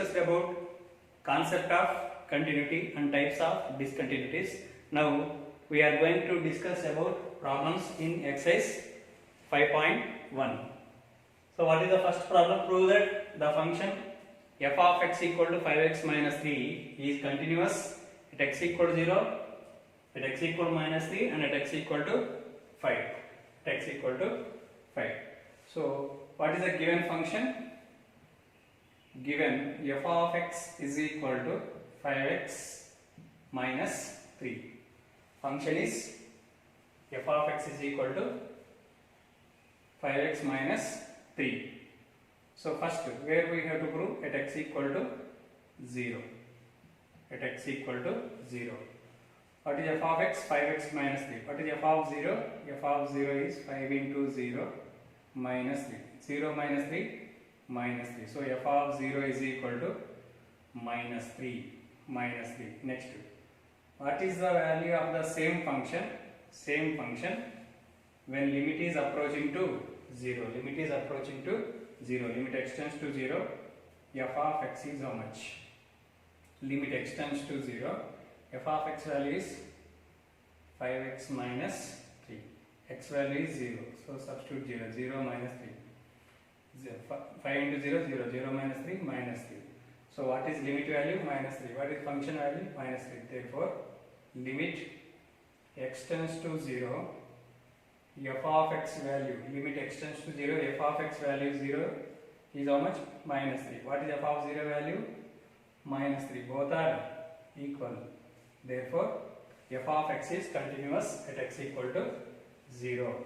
discussed about concept of continuity and types of discontinuities. Now we are going to discuss about problems in exercise 5.1. So what is the first problem? Prove that the function f of x equal to 5x minus 3 is continuous at x equal to 0, at x equal to minus 3 and at x equal to 5. At x equal to 5. So what is the given function? Given f of x is equal to 5x minus 3. Function is f of x is equal to 5x minus 3. So first, where we have to prove at x equal to 0. At x equal to 0. What is f of x? 5x minus 3. What is f of 0? F of 0 is 5 into 0 minus 3. 0 minus 3 minus 3. So f of 0 is equal to minus 3. Minus 3. Next, what is the value of the same function? Same function when limit is approaching to 0. Limit is approaching to 0. Limit extends to 0. F of x is how much? Limit extends to 0. F of x value is 5x minus 3. X value is 0. So substitute 0. 0 minus 3. 5 into 0, 0. 0 minus 3, minus 3. So what is limit value? Minus 3. What is function value? Minus 3. Therefore, limit extends to 0. F of x value, limit extends to 0. F of x value 0 is how much? Minus 3. What is f of 0 value? Minus 3. Both are equal. Therefore, f of x is continuous at x equal to 0.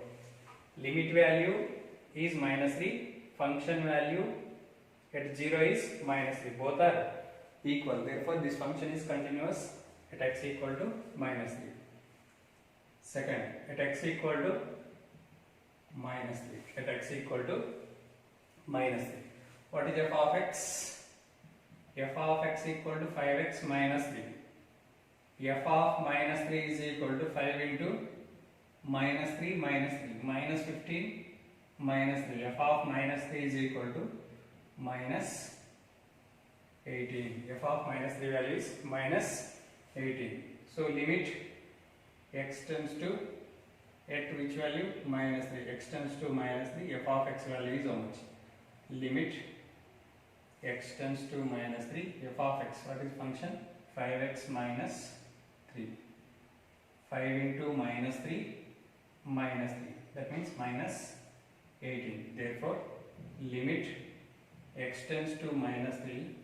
Limit value is minus 3. Function value at 0 is minus 3. Both are equal. Therefore, this function is continuous at x equal to minus 3. Second, at x equal to minus 3. At x equal to minus 3. What is f of x? F of x equal to 5x minus 3. F of minus 3 is equal to 5 into minus 3 minus 3. Minus 15 minus 3. F of minus 3 is equal to minus 18. F of minus 3 value is minus 18. So limit extends to at which value? Minus 3. Extends to minus 3. F of x value is how much? Limit extends to minus 3. F of x. What is function? 5x minus 3. 5 into minus 3 minus 3. That means minus 18. Therefore, limit extends to minus 3.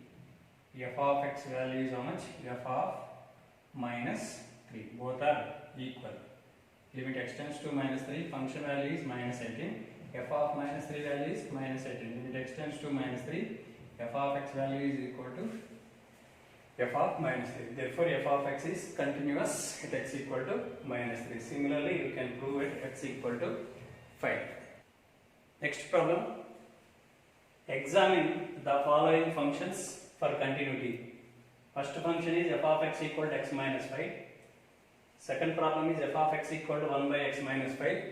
F of x value is how much? F of minus 3. Both are equal. Limit extends to minus 3. Function value is minus 18. F of minus 3 value is minus 18. Limit extends to minus 3. F of x value is equal to f of minus 3. Therefore, f of x is continuous at x equal to minus 3. Similarly, you can prove it x equal to 5. Next problem. Examine the following functions for continuity. First function is f of x equal to x minus 5. Second problem is f of x equal to 1 by x minus 5.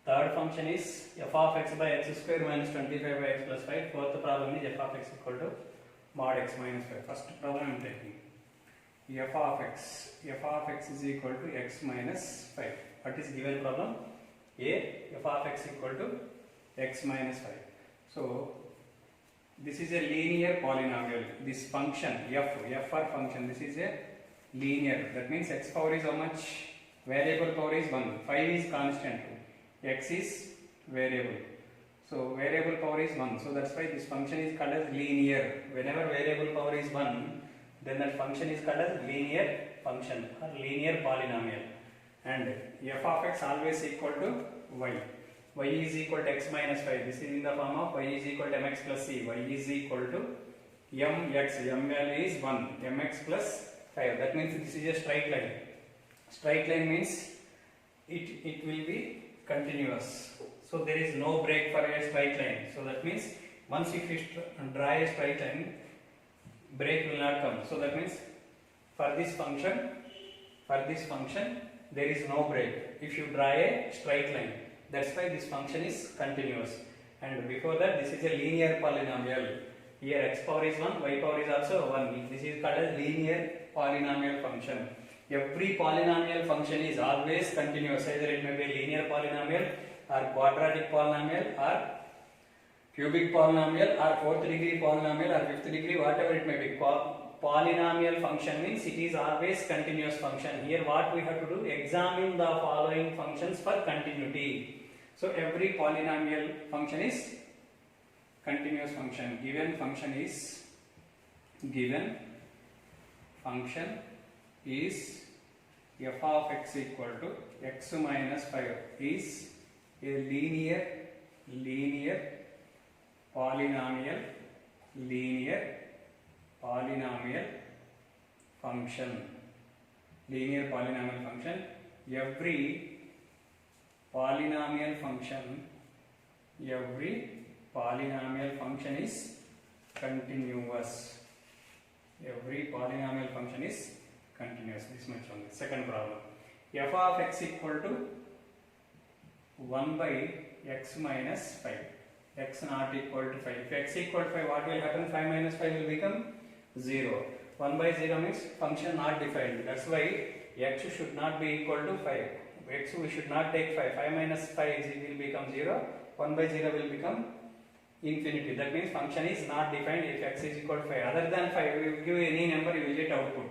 Third function is f of x by x square minus 25 by x plus 5. Fourth problem is f of x equal to mod x minus 5. First problem I am taking. F of x. F of x is equal to x minus 5. What is given problem? A. F of x equal to x minus 5. So, this is a linear polynomial. This function f for function, this is a linear. That means x power is how much? Variable power is 1. 5 is constant. X is variable. So variable power is 1. So that's why this function is called as linear. Whenever variable power is 1, then that function is called as linear function or linear polynomial. And f of x always equal to y. Y is equal to x minus 5. This is in the form of y is equal to mx plus c. Y is equal to mx. M value is 1. Mx plus 5. That means this is a straight line. Straight line means it will be continuous. So there is no break for a straight line. So that means once if you draw a straight line, break will not come. So that means for this function there is no break if you draw a straight line. That's why this function is continuous. And before that, this is a linear polynomial. Here x power is 1, y power is also 1. This is called as linear polynomial function. Every polynomial function is always continuous, either it may be a linear polynomial or quadratic polynomial or cubic polynomial or fourth degree polynomial or fifth degree, whatever it may be. Polynomial function means it is always continuous function. Here what we have to do, examine the following functions for continuity. So every polynomial function is continuous function. Given function is f of x equal to x minus 5 is a linear polynomial function. Linear polynomial function. Every polynomial function is continuous. Every polynomial function is continuous. This much only. Second problem. F of x equal to 1 by x minus 5. X not equal to 5. If x equal to 5, what will happen? 5 minus 5 will become 0. 1 by 0 means function not defined. That's why x should not be equal to 5. X we should not take 5. 5 minus 5 will become 0. 1 by 0 will become infinity. That means function is not defined if x is equal to 5. Other than 5, if you give any number, you will get output.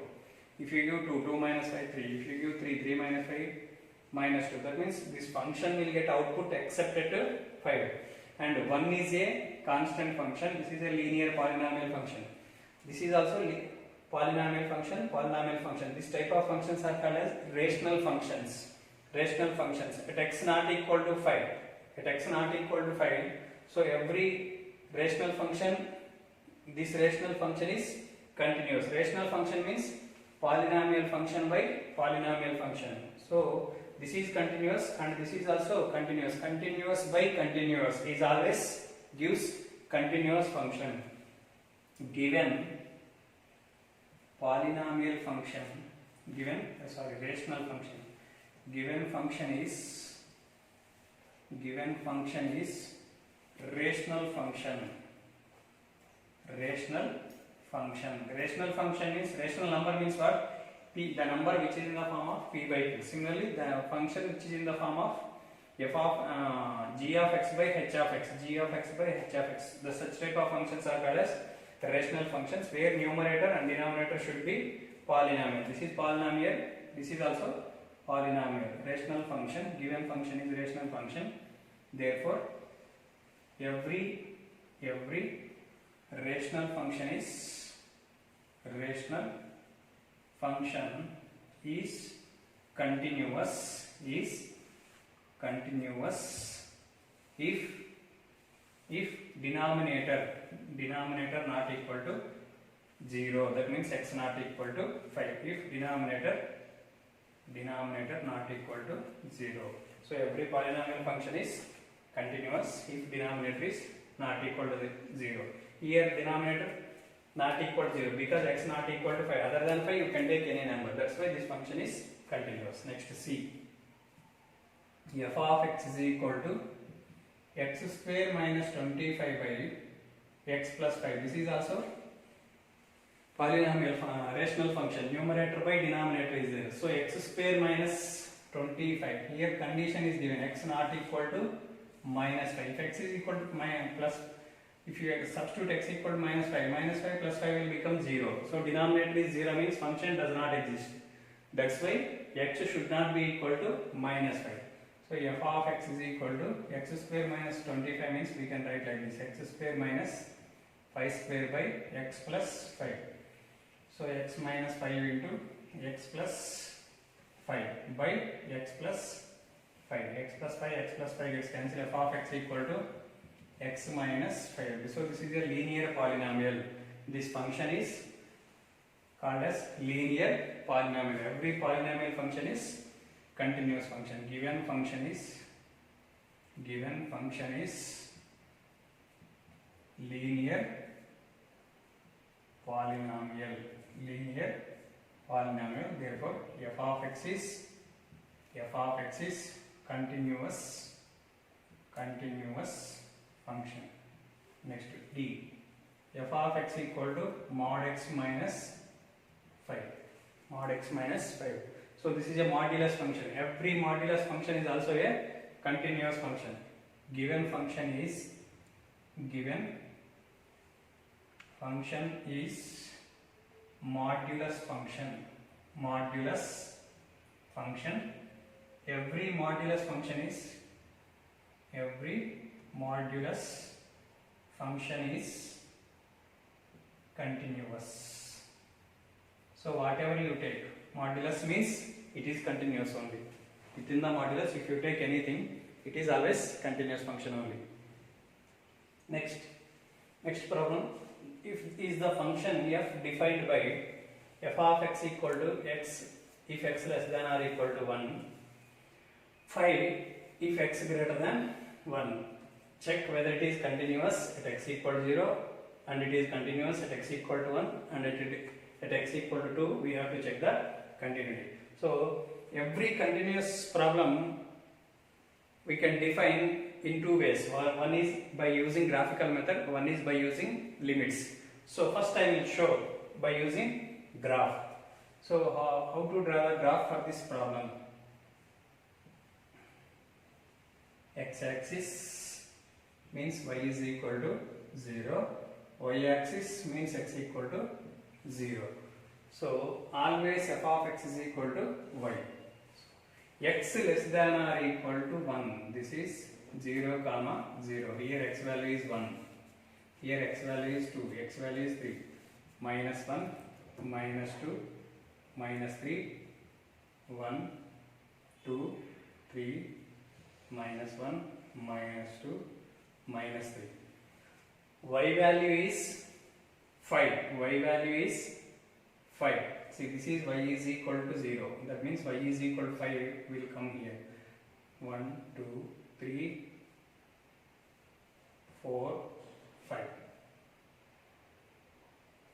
If you give 2 minus 5, 3. If you give 3 minus 5, minus 2. That means this function will get output except at 5. And 1 is a constant function. This is a linear polynomial function. This is also polynomial function. This type of functions are called as rational functions. At x not equal to 5. So every rational function, this rational function is continuous. Rational function means polynomial function by polynomial function. So this is continuous and this is also continuous. Continuous by continuous is always gives continuous function. Given rational function. Given function is rational function. Rational function means rational number means what? P, the number which is in the form of p by q. Similarly, the function which is in the form of f of g of x by h of x. The such type of functions are called as rational functions, where numerator and denominator should be polynomial. This is polynomial. This is also polynomial. Rational function. Given function is rational function. Therefore, every rational function is continuous if denominator not equal to 0. That means x not equal to 5. If denominator not equal to 0. So every polynomial function is continuous if denominator is not equal to 0. Here denominator not equal to 0 because x not equal to 5. Other than 5 you can take any number. That's why this function is continuous. Next, C. F of x is equal to x square minus 25 by x plus 5. This is also polynomial rational function. Numerator by denominator is there. So x square minus 25. Here condition is given, x not equal to minus 5. If x is equal to plus, if you substitute x equal to minus 5 plus 5 will become 0. So denominator is 0 means function does not exist. That's why x should not be equal to minus 5. So f of x is equal to x square minus 25 means we can write like this, x square minus 5 square by x plus 5. So x minus 5 into x plus 5 by x plus 5. X plus 5 gets cancelled. F of x equal to x minus 5. So this is a linear polynomial. This function is called as linear polynomial. Every polynomial function is continuous function. Given function is linear polynomial. Therefore, f of x is continuous function. Next, D. f of x equal to mod x minus 5. Mod x minus 5. So this is a modulus function. Every modulus function is also a continuous function. Given function is modulus function. Modulus function. Every modulus function is continuous. So whatever you take, modulus means it is continuous only. Within the modulus, if you take anything, it is always continuous function only. Next problem. If is the function f defined by f of x equal to x if x less than or equal to 1, 5 if x greater than 1. Check whether it is continuous at x equal to 0 and it is continuous at x equal to 1 and at x equal to 2 we have to check the continuity. So every continuous problem we can define in two ways. One is by using graphical method, one is by using limits. So first I will show by using graph. So how to draw the graph for this problem? X-axis means y is equal to 0, y-axis means x equal to 0. So always f of x is equal to y. X less than or equal to 1. This is 0, 0. Here x value is 1. Here x value is 2. X value is 3. Minus 1, minus 2, minus 3, 1, 2, 3, minus 1, minus 2, minus 3. Y value is 5. Y value is 5. See, this is y is equal to 0. That means y is equal to 5 will come here. 1, 2, 3, 4, 5.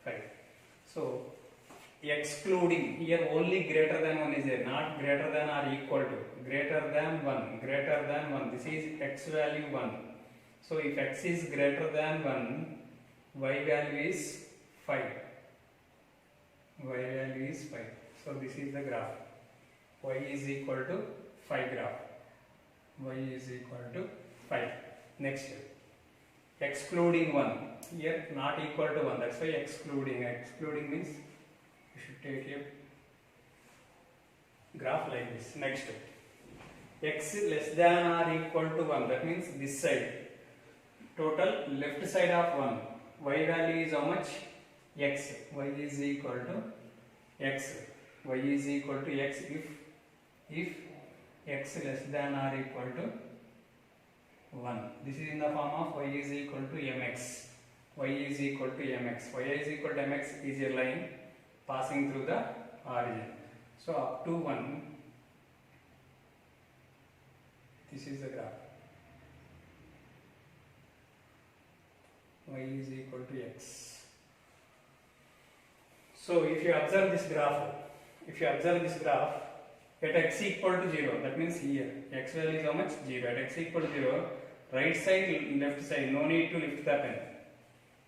5. So, excluding, here only greater than 1 is there, not greater than or equal to. Greater than 1, greater than 1. This is x value 1. So, if x is greater than 1, y value is 5. Y value is 5. So, this is the graph. Y is equal to 5 graph. Y is equal to 5. Next, excluding 1. Here not equal to 1. That's why excluding. Excluding means you should take a graph like this. Next, x less than or equal to 1. That means this side. Total left side of 1. Y value is how much? X. Y is equal to x. Y is equal to x if x less than or equal to 1. This is in the form of y is equal to mx. Y is equal to mx. Y is equal to mx is a line passing through the origin. So up to 1, this is the graph. Y is equal to x. So if you observe this graph, at x equal to 0, that means here x value is how much? 0. At x equal to 0, right side, left side, no need to lift the pen.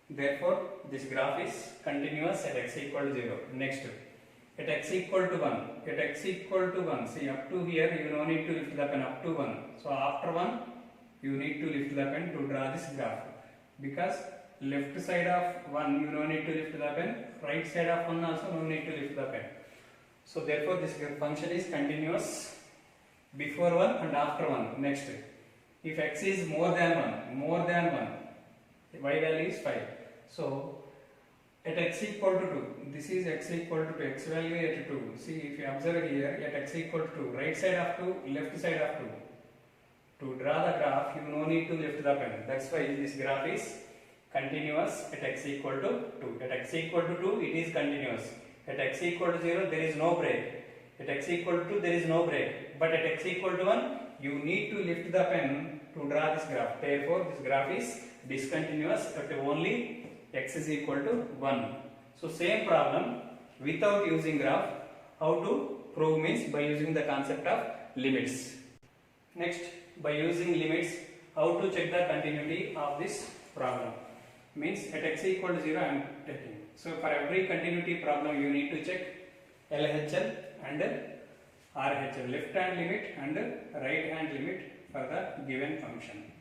Therefore, this graph is continuous at x equal to 0. Next, at x equal to 1, see up to here you no need to lift the pen up to 1. So after 1, you need to lift the pen to draw this graph. Because left side of 1 you no need to lift the pen, right side of 1 also no need to lift the pen. So therefore this function is continuous before 1 and after 1. Next, if x is more than 1, y value is 5. So at x equal to 2, this is x equal to 2, x value at 2. See, if you observe here, at x equal to 2, right side of 2, left side of 2. To draw the graph, you no need to lift the pen. That's why this graph is continuous at x equal to 2. At x equal to 2, it is continuous. At x equal to 0, there is no break. At x equal to 2, there is no break. But at x equal to 1, you need to lift the pen to draw this graph. Therefore, this graph is discontinuous at only x is equal to 1. So, same problem without using graph. How to prove means by using the concept of limits. Next, by using limits, how to check the continuity of this problem. means at x equal to 0 I am taking. So for every continuity problem you need to check LHL and RHL, left hand limit and right hand limit for the given function.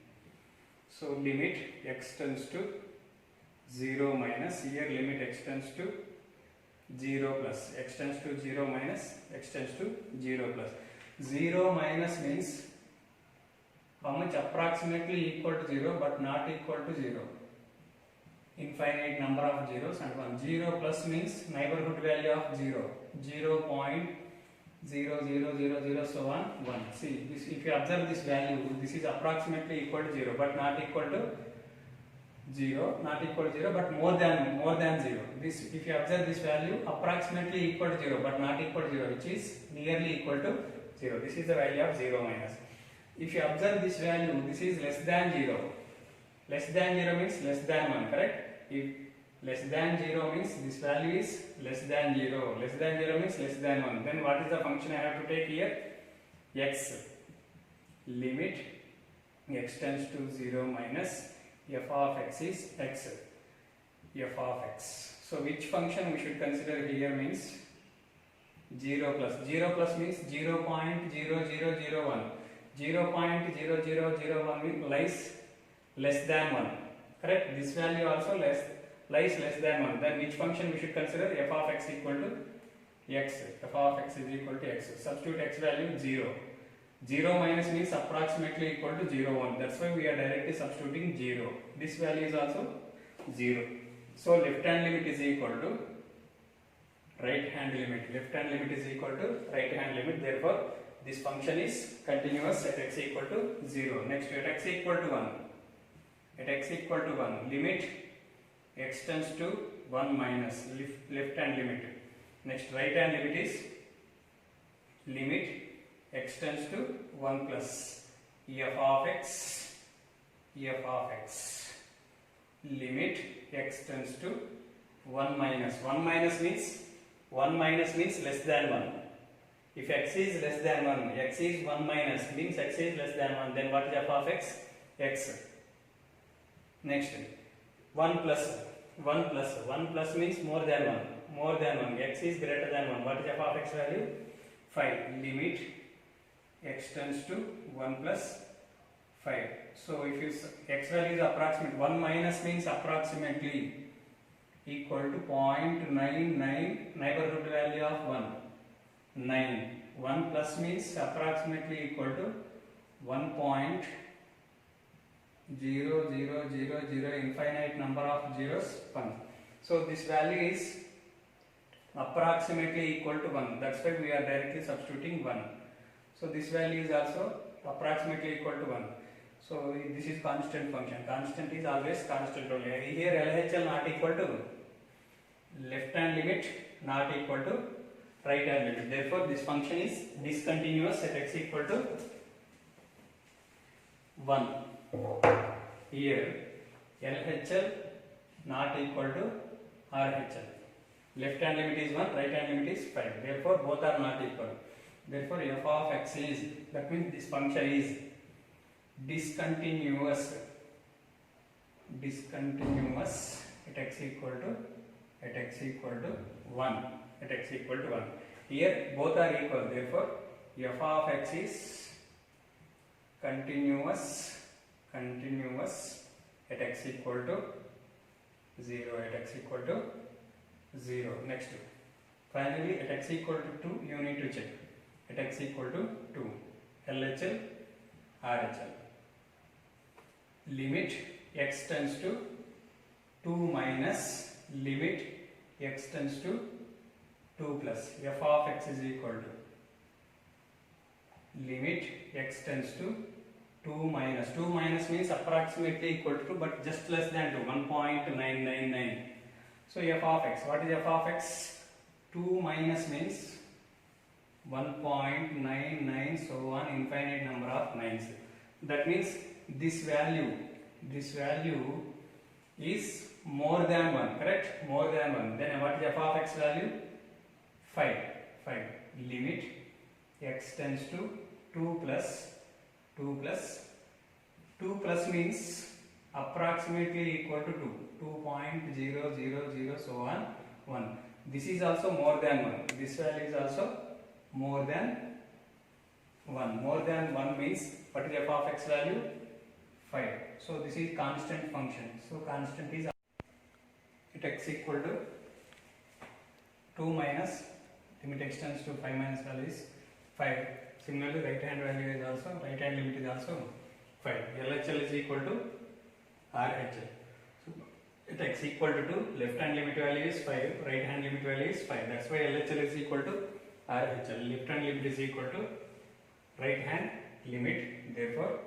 So limit x tends to 0 minus, here limit x tends to 0 plus, x tends to 0 minus, x tends to 0 plus. 0 minus means how much? Approximately equal to 0 but not equal to 0. Infinite number of zeros and 1. 0 plus means neighborhood value of 0. 0.0000 so on 1. See, this, if you observe this value, this is approximately equal to 0 but not equal to 0, not equal to 0 but more than 0. This, if you observe this value, approximately equal to 0 but not equal to 0, which is nearly equal to 0. This is the value of 0 minus. If you observe this value, this is less than 0. Less than 0 means less than 1, correct? If less than 0 means this value is less than 0. Less than 0 means less than 1. Then what is the function I have to take here? X. Limit x tends to 0 minus f of x is x. F of x. So which function we should consider here means 0 plus. 0 plus means 0.0001. 0.0001 means lies less than 1. Correct? This value also lies less than 1. Then which function we should consider? F of x equal to x. F of x is equal to x. Substitute x value 0. 0 minus means approximately equal to 0, 1. That's why we are directly substituting 0. This value is also 0. So left hand limit is equal to right hand limit. Left hand limit is equal to right hand limit. Therefore, this function is continuous at x equal to 0. Next, at x equal to 1. At x equal to 1, limit x tends to 1 minus, left hand limit. Next, right hand limit is limit x tends to 1 plus f of x, limit x tends to 1 minus. 1 minus means less than 1. If x is less than 1, x is 1 minus means x is less than 1. Then what is f of x? X. Next, 1 plus. 1 plus means more than 1. X is greater than 1. What is f of x value? 5. Limit x tends to 1 plus 5. So if you x value is approximate, 1 minus means approximately equal to 0.99, neighborhood value of 1. 9. 1 plus means approximately equal to 1.0000, infinite number of zeros, 1. So this value is approximately equal to 1. That's why we are directly substituting 1. So this value is also approximately equal to 1. So this is constant function. Constant is always constant only. Here LHL not equal to left hand limit, not equal to right hand limit. Therefore, this function is discontinuous at x equal to 1. Here LHL not equal to RHL. Left hand limit is 1, right hand limit is 5. Therefore, both are not equal. Therefore, f of x is, that means this function is discontinuous at x equal to 1. At x equal to 1. Here both are equal. Therefore, f of x is continuous at x equal to 0. At x equal to 0. Next, finally at x equal to 2, you need to check. At x equal to 2, LHL, RHL. Limit x tends to 2 minus, limit x tends to 2 plus, f of x is equal to limit x tends to 2 minus. 2 minus means approximately equal to 2 but just less than 2, 1.999. So f of x, what is f of x? 2 minus means 1.99, so on, infinite number of 9s. That means this value is more than 1, correct? More than 1. Then what is f of x value? 5. Limit x tends to 2 plus means approximately equal to 2, 2.000 so on 1. This is also more than 1. This value is also more than 1. More than 1 means what is f of x value? 5. So this is constant function. So constant is at x equal to 2 minus limit extends to 5 minus value is 5. Similarly, right hand value is also, right hand limit is also 5. LHL is equal to RHL. So at x equal to 2, left hand limit value is 5, right hand limit value is 5. That's why LHL is equal to RHL. Left hand limit is equal to right hand limit. Therefore,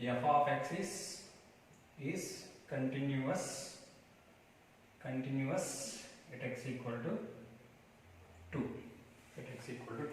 f of x is continuous at x equal to 2. At x equal to 2.